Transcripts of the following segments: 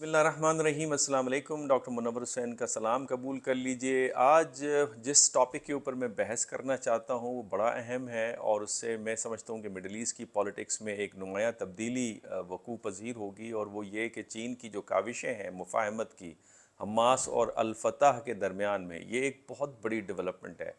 بسم اللہ الرحمن الرحیم۔ السلام علیکم۔ ڈاکٹر منور حسین کا سلام قبول کر لیجئے۔ آج جس ٹاپک کے اوپر میں بحث کرنا چاہتا ہوں وہ بڑا اہم ہے، اور اس سے میں سمجھتا ہوں کہ مڈل ایسٹ کی پولیٹکس میں ایک نمایاں تبدیلی وقوع پذیر ہوگی، اور وہ یہ کہ چین کی جو کاوشیں ہیں مفاہمت کی حماس اور الفتح کے درمیان میں، یہ ایک بہت بڑی ڈیولپمنٹ ہے۔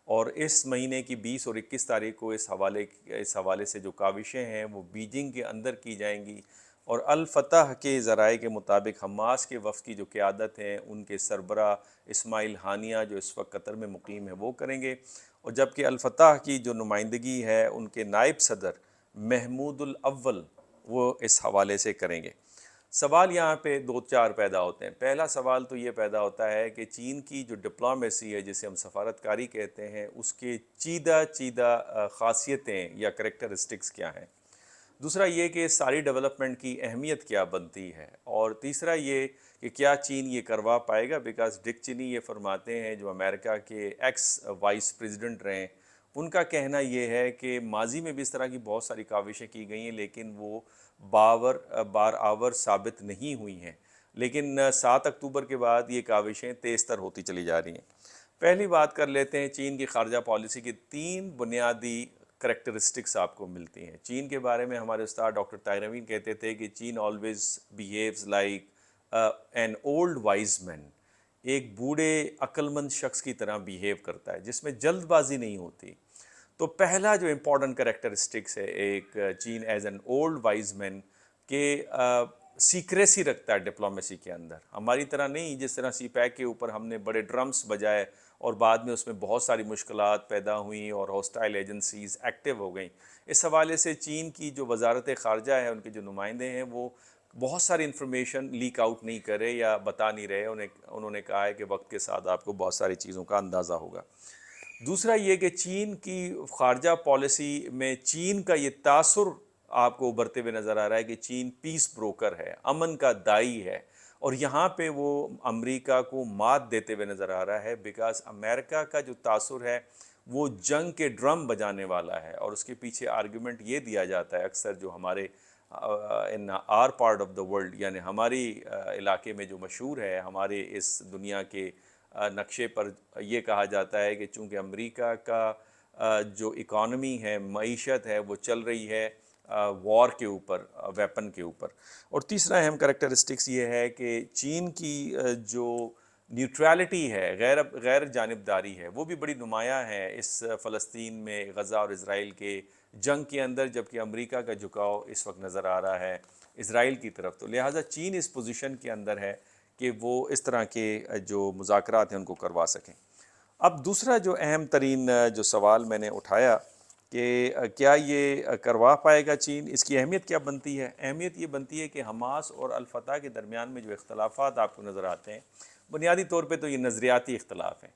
اور اس مہینے کی 20 اور 21 تاریخ کو اس حوالے سے جو کاوشیں ہیں وہ بیجنگ کے اندر کی جائیں گی، اور الفتح کے ذرائع کے مطابق حماس کے وفد کی جو قیادت ہیں ان کے سربراہ اسماعیل ہانیہ جو اس وقت قطر میں مقیم ہے وہ کریں گے، اور جبکہ الفتح کی جو نمائندگی ہے ان کے نائب صدر محمود الاول وہ اس حوالے سے کریں گے۔ سوال یہاں پہ دو چار پیدا ہوتے ہیں۔ پہلا سوال تو یہ پیدا ہوتا ہے کہ چین کی جو ڈپلومیسی ہے جسے ہم سفارتکاری کہتے ہیں، اس کے چیدہ خاصیتیں یا کریکٹرسٹکس کیا ہیں۔ دوسرا یہ کہ ساری ڈیولپمنٹ کی اہمیت کیا بنتی ہے، اور تیسرا یہ کہ کیا چین یہ کروا پائے گا، بیکاز ڈک چینی یہ فرماتے ہیں جو امریکہ کے ایکس وائس پریزیڈنٹ رہے ہیں، ان کا کہنا یہ ہے کہ ماضی میں بھی اس طرح کی بہت ساری کاوشیں کی گئی ہیں لیکن وہ بار آور ثابت نہیں ہوئی ہیں، لیکن 7 اکتوبر کے بعد یہ کاوشیں تیز تر ہوتی چلی جا رہی ہیں۔ پہلی بات کر لیتے ہیں چین کی خارجہ پالیسی کی 3 بنیادی کریکٹرسٹکس آپ کو ملتی ہیں۔ چین کے بارے میں ہمارے استاد ڈاکٹر طاہر امین کہتے تھے کہ چین always behaves like an old wise man, ایک بوڑھے عقل مند شخص کی طرح بیہیو کرتا ہے جس میں جلد بازی نہیں ہوتی۔ تو پہلا جو امپورٹنٹ کریکٹرسٹکس ہے ایک چین ایز این اولڈ وائز مین، کہ سیکریسی رکھتا ہے ڈپلومیسی کے اندر، ہماری طرح نہیں جس طرح سی پیک کے اوپر ہم نے بڑے ڈرمز بجائے اور بعد میں اس میں بہت ساری مشکلات پیدا ہوئیں اور ہاسٹائل ایجنسیز ایکٹیو ہو گئیں۔ اس حوالے سے چین کی جو وزارت خارجہ ہے، ان کے جو نمائندے ہیں، وہ بہت ساری انفارمیشن لیک آؤٹ نہیں کر رہے یا بتا نہیں رہے، انہوں نے کہا ہے کہ وقت کے ساتھ آپ کو بہت ساری چیزوں کا اندازہ ہوگا۔ دوسرا یہ کہ چین کی خارجہ پالیسی میں چین کا یہ تاثر آپ کو ابھرتے ہوئے نظر آ رہا ہے کہ چین پیس بروکر ہے، امن کا داعی ہے، اور یہاں پہ وہ امریکہ کو مات دیتے ہوئے نظر آ رہا ہے، بیکاز امریکہ کا جو تاثر ہے وہ جنگ کے ڈرم بجانے والا ہے، اور اس کے پیچھے آرگیومنٹ یہ دیا جاتا ہے اکثر جو ہمارے in our part of the world, یعنی ہماری علاقے میں جو مشہور ہے، ہمارے اس دنیا کے نقشے پر یہ کہا جاتا ہے کہ چونکہ امریکہ کا جو اکانومی ہے، معیشت ہے، وہ چل رہی ہے وار کے اوپر، ویپن کے اوپر۔ اور تیسرا اہم کریکٹرسٹکس یہ ہے کہ چین کی جو نیوٹرالٹی ہے، غیر جانبداری ہے، وہ بھی بڑی نمایاں ہے اس فلسطین میں غزہ اور اسرائیل کے جنگ کے اندر، جبکہ امریکہ کا جھکاؤ اس وقت نظر آ رہا ہے اسرائیل کی طرف۔ تو لہٰذا چین اس پوزیشن کے اندر ہے کہ وہ اس طرح کے جو مذاکرات ہیں ان کو کروا سکیں۔ اب دوسرا جو اہم ترین جو سوال میں نے اٹھایا کہ کیا یہ کروا پائے گا چین، اس کی اہمیت کیا بنتی ہے؟ اہمیت یہ بنتی ہے کہ حماس اور الفتح کے درمیان میں جو اختلافات آپ کو نظر آتے ہیں، بنیادی طور پہ تو یہ نظریاتی اختلاف ہیں،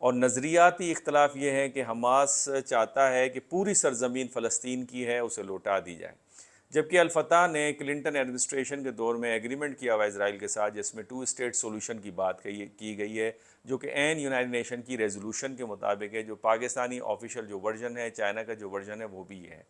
اور نظریاتی اختلاف یہ ہے کہ حماس چاہتا ہے کہ پوری سرزمین فلسطین کی ہے اسے لوٹا دی جائے، جبکہ الفتح نے کلنٹن ایڈمنسٹریشن کے دور میں ایگریمنٹ کیا ہوا اسرائیل کے ساتھ جس میں 2 اسٹیٹ سولوشن کی بات کی گئی ہے، جو کہ این یونائٹڈ نیشن کی ریزولوشن کے مطابق ہے، جو پاکستانی آفیشیل جو ورژن ہے، چائنا کا جو ورژن ہے وہ بھی یہ ہے۔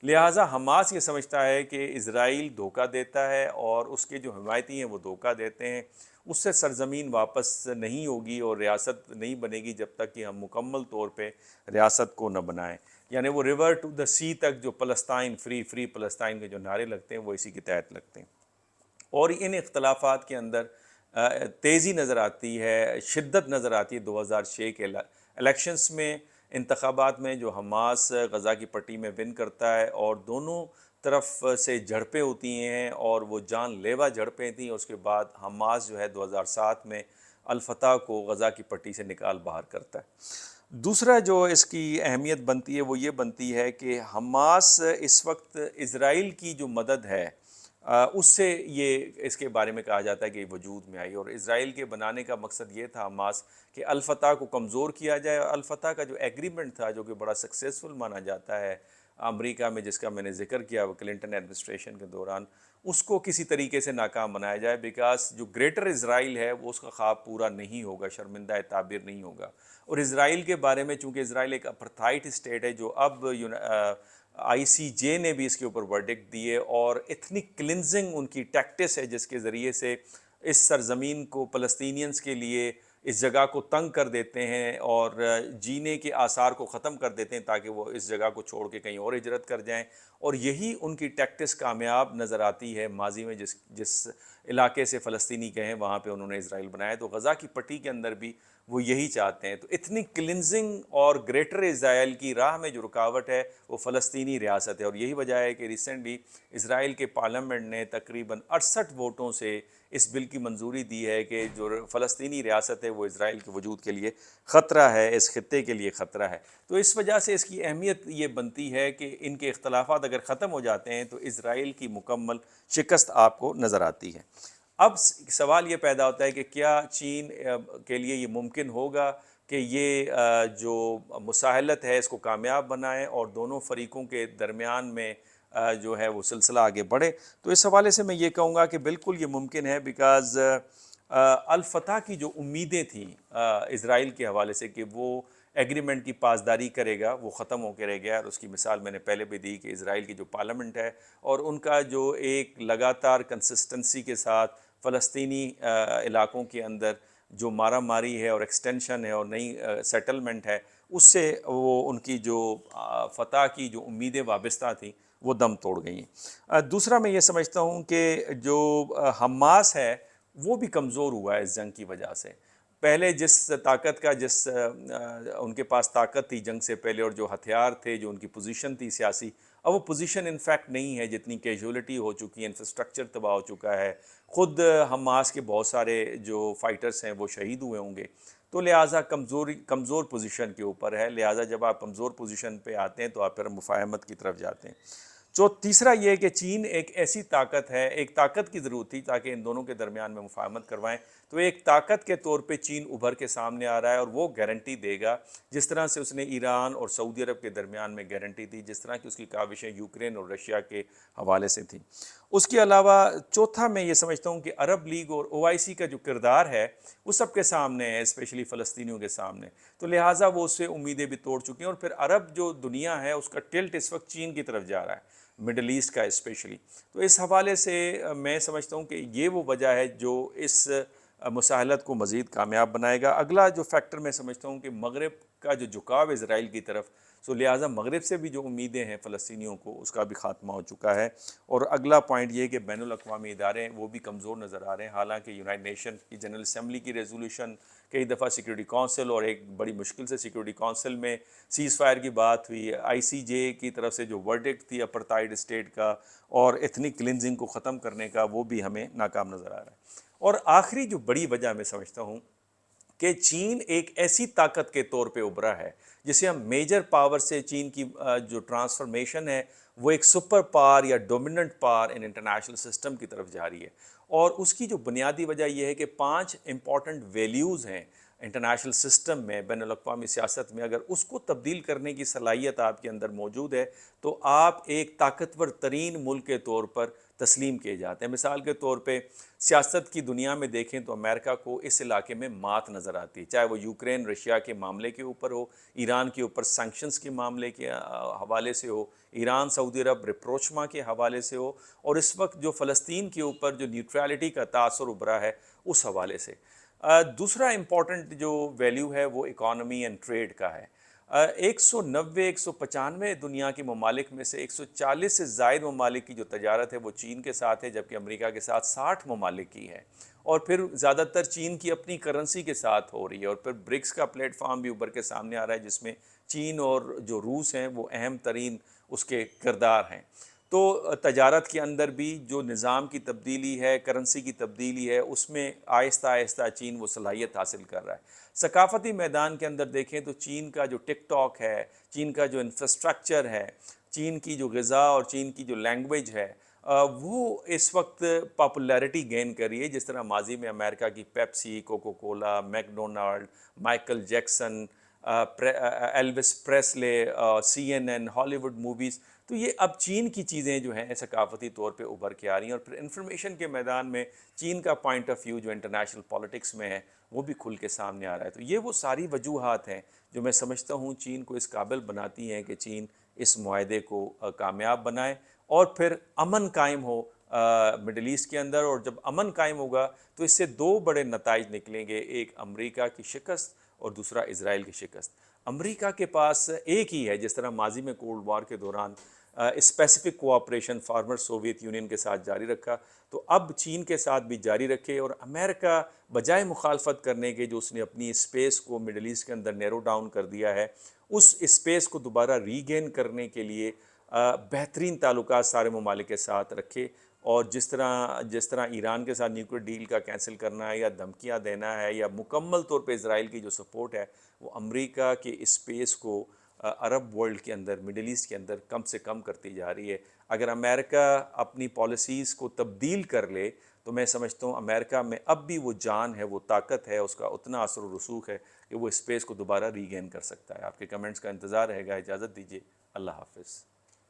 لہٰذا حماس یہ سمجھتا ہے کہ اسرائیل دھوکہ دیتا ہے اور اس کے جو حمایتی ہیں وہ دھوکہ دیتے ہیں، اس سے سرزمین واپس نہیں ہوگی اور ریاست نہیں بنے گی جب تک کہ ہم مکمل طور پہ ریاست کو نہ بنائیں، یعنی وہ ریور ٹو دا سی تک جو فلسطین فری فلسطین کے جو نعرے لگتے ہیں وہ اسی کے تحت لگتے ہیں۔ اور ان اختلافات کے اندر تیزی نظر آتی ہے، شدت نظر آتی ہے 2006 کے الیکشنز میں، انتخابات میں، جو حماس غزہ کی پٹی میں ون کرتا ہے، اور دونوں طرف سے جھڑپیں ہوتی ہیں اور وہ جان لیوا جھڑپیں تھیں، اور اس کے بعد حماس جو ہے 2007 میں الفتح کو غزہ کی پٹی سے نکال باہر کرتا ہے۔ دوسرا جو اس کی اہمیت بنتی ہے وہ یہ بنتی ہے کہ حماس اس وقت اسرائیل کی جو مدد ہے اس سے یہ اس کے بارے میں کہا جاتا ہے کہ وجود میں آئی، اور اسرائیل کے بنانے کا مقصد یہ تھا حماس کہ الفتح کو کمزور کیا جائے، اور الفتح کا جو ایگریمنٹ تھا جو کہ بڑا سکسیسفل مانا جاتا ہے امریکہ میں، جس کا میں نے ذکر کیا وہ کلنٹن ایڈمنسٹریشن کے دوران، اس کو کسی طریقے سے ناکام بنایا جائے، بیکاز جو گریٹر اسرائیل ہے وہ اس کا خواب پورا نہیں ہوگا، شرمندہ تعبیر نہیں ہوگا۔ اور اسرائیل کے بارے میں چونکہ اسرائیل ایک اپرتھائٹ اسٹیٹ ہے جو اب ICJ نے بھی اس کے اوپر ورڈکٹ دیے، اور ایتھنک کلنزنگ ان کی ٹیکٹس ہے جس کے ذریعے سے اس سرزمین کو فلسطینینز کے لیے اس جگہ کو تنگ کر دیتے ہیں اور جینے کے آثار کو ختم کر دیتے ہیں تاکہ وہ اس جگہ کو چھوڑ کے کہیں اور ہجرت کر جائیں، اور یہی ان کی ٹیکٹس کامیاب نظر آتی ہے ماضی میں جس علاقے سے فلسطینی گئے ہیں وہاں پہ انہوں نے اسرائیل بنایا، تو غزہ کی پٹی کے اندر بھی وہ یہی چاہتے ہیں۔ تو ایتھنک کلنزنگ اور گریٹر اسرائیل کی راہ میں جو رکاوٹ ہے وہ فلسطینی ریاست ہے، اور یہی وجہ ہے کہ ریسنٹلی اسرائیل کے پارلیمنٹ نے تقریباً 68 ووٹوں سے اس بل کی منظوری دی ہے کہ جو فلسطینی ریاست ہے وہ اسرائیل کے وجود کے لیے خطرہ ہے، اس خطے کے لیے خطرہ ہے۔ تو اس وجہ سے اس کی اہمیت یہ بنتی ہے کہ ان کے اختلافات اگر ختم ہو جاتے ہیں تو اسرائیل کی مکمل شکست آپ کو نظر آتی ہے۔ اب سوال یہ پیدا ہوتا ہے کہ کیا چین کے لیے یہ ممکن ہوگا کہ یہ جو مساحلت ہے اس کو کامیاب بنائیں اور دونوں فریقوں کے درمیان میں جو ہے وہ سلسلہ آگے بڑھے؟ تو اس حوالے سے میں یہ کہوں گا کہ بالکل یہ ممکن ہے، بیکاز الفتح کی جو امیدیں تھیں اسرائیل کے حوالے سے کہ وہ ایگریمنٹ کی پاسداری کرے گا، وہ ختم ہو کے رہ گیا، اور اس کی مثال میں نے پہلے بھی دی کہ اسرائیل کی جو پارلیمنٹ ہے اور ان کا جو ایک لگاتار کنسسٹنسی کے ساتھ فلسطینی علاقوں کے اندر جو مارا ماری ہے اور ایکسٹینشن ہے اور نئی سیٹلمنٹ ہے، اس سے وہ ان کی جو فتح کی جو امیدیں وابستہ تھیں وہ دم توڑ گئی ہیں۔ دوسرا میں یہ سمجھتا ہوں کہ جو حماس ہے وہ بھی کمزور ہوا ہے اس جنگ کی وجہ سے۔ پہلے جس طاقت کا ان کے پاس طاقت تھی جنگ سے پہلے اور جو ہتھیار تھے، جو ان کی پوزیشن تھی سیاسی، اب وہ پوزیشن انفیکٹ نہیں ہے، جتنی کیجولیٹی ہو چکی ہے، انفراسٹرکچر تباہ ہو چکا ہے، خود حماس کے بہت سارے جو فائٹرز ہیں وہ شہید ہوئے ہوں گے، تو لہٰذا کمزور پوزیشن کے اوپر ہے، لہٰذا جب آپ کمزور پوزیشن پہ آتے ہیں تو آپ پھر مفاہمت کی طرف جاتے ہیں۔ تیسرا یہ کہ چین ایک ایسی طاقت ہے، ایک طاقت کی ضرورت تھی تاکہ ان دونوں کے درمیان میں مفاہمت کروائیں، تو ایک طاقت کے طور پہ چین ابھر کے سامنے آ رہا ہے، اور وہ گارنٹی دے گا جس طرح سے اس نے ایران اور سعودی عرب کے درمیان میں گارنٹی دی، جس طرح کی اس کی کاوشیں یوکرین اور رشیا کے حوالے سے تھیں۔ اس کے علاوہ چوتھا میں یہ سمجھتا ہوں کہ عرب لیگ اور OIC کا جو کردار ہے وہ سب کے سامنے ہے، اسپیشلی فلسطینیوں کے سامنے، تو لہٰذا وہ اس سے امیدیں بھی توڑ چکی ہیں، اور پھر عرب جو دنیا ہے اس کا ٹلٹ اس وقت چین کی طرف جا رہا ہے، مڈل ایسٹ کا اسپیشلی۔ تو اس حوالے سے میں سمجھتا ہوں کہ یہ وہ وجہ ہے جو اس مساحلت کو مزید کامیاب بنائے گا۔ اگلا جو فیکٹر میں سمجھتا ہوں کہ مغرب کا جو جھکاؤ اسرائیل کی طرف، سو لہٰذا مغرب سے بھی جو امیدیں ہیں فلسطینیوں کو، اس کا بھی خاتمہ ہو چکا ہے۔ اور اگلا پوائنٹ یہ کہ بین الاقوامی ادارے وہ بھی کمزور نظر آ رہے ہیں، حالانکہ یونائٹڈ نیشن کی جنرل اسمبلی کی ریزولوشن، کئی دفعہ سیکورٹی کونسل، اور ایک بڑی مشکل سے سیکورٹی کونسل میں سیز فائر کی بات ہوئی، ICJ کی طرف سے جو ورڈکٹ تھی اپرتائڈ اسٹیٹ کا اور ایتھنک کلینزنگ کو ختم کرنے کا، وہ بھی ہمیں ناکام نظر آ رہا ہے۔ اور آخری جو بڑی وجہ میں سمجھتا ہوں کہ چین ایک ایسی طاقت کے طور پہ ابھرا ہے جسے ہم میجر پاور سے چین کی جو ٹرانسفارمیشن ہے وہ ایک سپر پاور یا dominant power in international system کی طرف جا رہی ہے، اور اس کی جو بنیادی وجہ یہ ہے کہ 5 امپورٹنٹ ویلیوز ہیں انٹرنیشنل سسٹم میں، بین الاقوامی سیاست میں، اگر اس کو تبدیل کرنے کی صلاحیت آپ کے اندر موجود ہے تو آپ ایک طاقتور ترین ملک کے طور پر تسلیم کیے جاتے ہیں۔ مثال کے طور پہ سیاست کی دنیا میں دیکھیں تو امریکہ کو اس علاقے میں مات نظر آتی ہے، چاہے وہ یوکرین رشیا کے معاملے کے اوپر ہو، ایران کے اوپر سینکشنز کے معاملے کے حوالے سے ہو، ایران سعودی عرب ریپروچما کے حوالے سے ہو، اور اس وقت جو فلسطین کے اوپر جو نیوٹرالٹی کا تاثر ابھرا ہے اس حوالے سے۔ دوسرا امپورٹنٹ جو ویلیو ہے وہ اکانومی اینڈ ٹریڈ کا ہے۔ 190 195 دنیا کے ممالک میں سے 140 سے زائد ممالک کی جو تجارت ہے وہ چین کے ساتھ ہے، جبکہ امریکہ کے ساتھ 60 ممالک کی ہے، اور پھر زیادہ تر چین کی اپنی کرنسی کے ساتھ ہو رہی ہے، اور پھر برکس کا پلیٹ فارم بھی ابھر کے سامنے آ رہا ہے جس میں چین اور جو روس ہیں وہ اہم ترین اس کے کردار ہیں۔ تو تجارت کے اندر بھی جو نظام کی تبدیلی ہے، کرنسی کی تبدیلی ہے، اس میں آہستہ آہستہ چین وہ صلاحیت حاصل کر رہا ہے۔ ثقافتی میدان کے اندر دیکھیں تو چین کا جو ٹک ٹاک ہے، چین کا جو انفراسٹرکچر ہے، چین کی جو غذا اور چین کی جو لینگویج ہے، وہ اس وقت پاپولیرٹی گین کر رہی ہے، جس طرح ماضی میں امریکہ کی Pepsi, Coca Cola, McDonald, Michael Jackson, Elvis Presley, CNN، Hollywood movies, تو یہ اب چین کی چیزیں جو ہیں ثقافتی طور پہ ابھر کے آ رہی ہیں، اور پھر انفارمیشن کے میدان میں چین کا پوائنٹ آف ویو جو انٹرنیشنل پالیٹکس میں ہے وہ بھی کھل کے سامنے آ رہا ہے۔ تو یہ وہ ساری وجوہات ہیں جو میں سمجھتا ہوں چین کو اس قابل بناتی ہیں کہ چین اس معاہدے کو کامیاب بنائیں اور پھر امن قائم ہو مڈل ایسٹ کے اندر. اور جب امن قائم ہوگا تو اس سے دو بڑے نتائج نکلیں گے، ایک امریکہ کی شکست اور دوسرا اسرائیل کی شکست. امریکہ کے پاس ایک ہی ہے، جس طرح ماضی میں کولڈ وار کے دوران specific cooperation former Soviet Union کے ساتھ جاری رکھا، تو اب چین کے ساتھ بھی جاری رکھے. اور امریکہ بجائے مخالفت کرنے کے جو اس نے اپنی اسپیس کو مڈل ایسٹ کے اندر نیرو ڈاؤن کر دیا ہے، اس اسپیس کو دوبارہ ری گین کرنے کے لیے بہترین تعلقات سارے ممالک کے ساتھ رکھے. اور جس طرح ایران کے ساتھ نیوکلیر ڈیل کا کینسل کرنا ہے یا دھمکیاں دینا ہے یا مکمل طور پہ اسرائیل کی جو سپورٹ ہے، وہ امریکہ کے اسپیس کو عرب ورلڈ کے اندر، مڈل ایسٹ کے اندر کم سے کم کرتی جا رہی ہے. اگر امریکہ اپنی پالیسیز کو تبدیل کر لے تو میں سمجھتا ہوں امریکہ میں اب بھی وہ جان ہے، وہ طاقت ہے، اس کا اتنا اثر و رسوخ ہے کہ وہ اسپیس کو دوبارہ ری گین کر سکتا ہے. آپ کے کمنٹس کا انتظار رہے گا. اجازت دیجیے. اللہ حافظ.